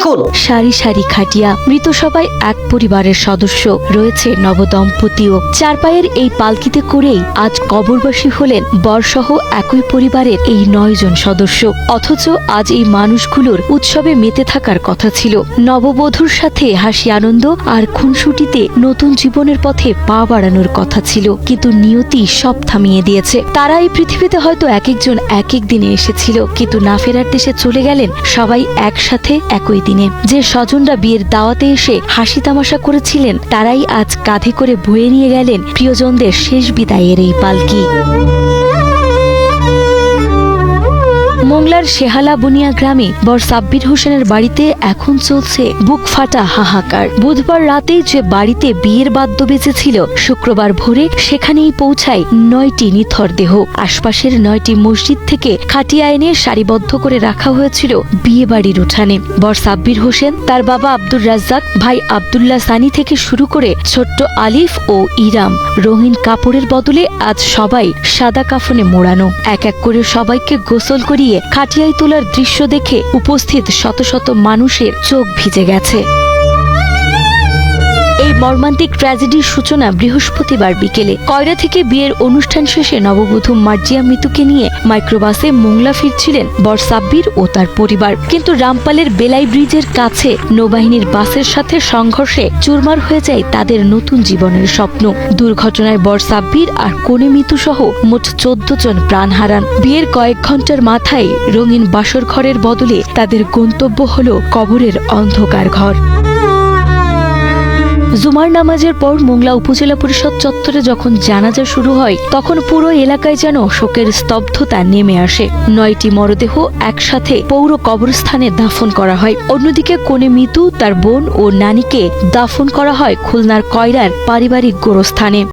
দেখুন। সারি সারি খাটিয়া, মৃত সবাই এক পরিবারের সদস্য, রয়েছে নবদম্পতিও। চার পায়ের এই পালকিতে করেই আজ কবরবাসী হলেন বরসহ একই পরিবারের এই 9 জন সদস্য। অথচ আজ এই মানুষগুলোর উৎসবে মেতে থাকার কথা ছিল। নববধূর সাথে হাসি আনন্দ আর খুনসুটিতে নতুন জীবনের পথে পা বাড়ানোর কথা ছিল, কিন্তু নিয়তি সব থামিয়ে দিয়েছে। তারা এই পৃথিবীতে হয়তো এক একজন এক এক দিনে এসেছিল, কিন্তু না ফেরার দেশে চলে গেলেন সবাই একসাথে একই দিনে। যে স্বজনরা বিয়ের দাওয়াতে এসে হাসি তামাশা করেছিলেন, তারাই আজ কাঁধে করে বয়ে নিয়ে গেলেন প্রিয়জনদের শেষ বিদায়ের এই পালকি। মোংলার শেহালা বুনিয়া গ্রামে বর সাব্বির হোসেনের বাড়িতে এখন চলছে বুক ফাটা হাহাকার। বুধবার রাতেই যে বাড়িতে বিয়ের বাদ্য বেজেছিল, শুক্রবার ভোরে সেখানেই পৌঁছায় 9টি নিথর দেহ। আশপাশের 9টি মসজিদ থেকে খাটিয়া এনে সারিবদ্ধ করে রাখা হয়েছিল বিয়ে বাড়ির উঠানে। বর সাব্বির হোসেন, তার বাবা আব্দুর রাজ্জাক, ভাই আব্দুল্লাহ সানি থেকে শুরু করে ছোট্ট আলিফ ও ইরাম, রঙিন কাপড়ের বদলে আজ সবাই সাদা কাফনে মোড়ানো। এক এক করে সবাইকে গোসল করিয়ে খাটিয়ায় তোলার দৃশ্য দেখে উপস্থিত শত শত মানুষের চোখ ভিজে গেছে। এই মর্মান্তিক ট্র্যাজেডির সূচনা বৃহস্পতিবার বিকেলে। কয়রা থেকে বিয়ের অনুষ্ঠান শেষে নববধূ মার্জিয়া মিতুকে নিয়ে মাইক্রোবাসে মোংলা ফিরছিলেন বর সাব্বির ও তার পরিবার, কিন্তু রামপালের বেলাই ব্রিজের কাছে নৌবাহিনীর বাসের সাথে সংঘর্ষে চুরমার হয়ে যায় তাদের নতুন জীবনের স্বপ্ন। দুর্ঘটনায় বর সাব্বির আর কনে মিতু সহ মোট 14 জন প্রাণ হারান। বিয়ের কয়েক ঘন্টার মাথায় রঙিন বাসর ঘরের বদলে তাদের গন্তব্য হল কবরের অন্ধকার ঘর। জুমার নামাজের পর মোংলা উপজেলা পরিষদ চত্বরে যখন জানাজা শুরু হয়, তখন পুরো এলাকায় যেন শোকের স্তব্ধতা নেমে আসে। 9টি মরদেহ একসাথে পৌর কবরস্থানে দাফন করা হয়। অন্যদিকে কনে মিতু, তার বোন ও নানিকে দাফন করা হয় খুলনার কয়রার পারিবারিক গোরস্থানে।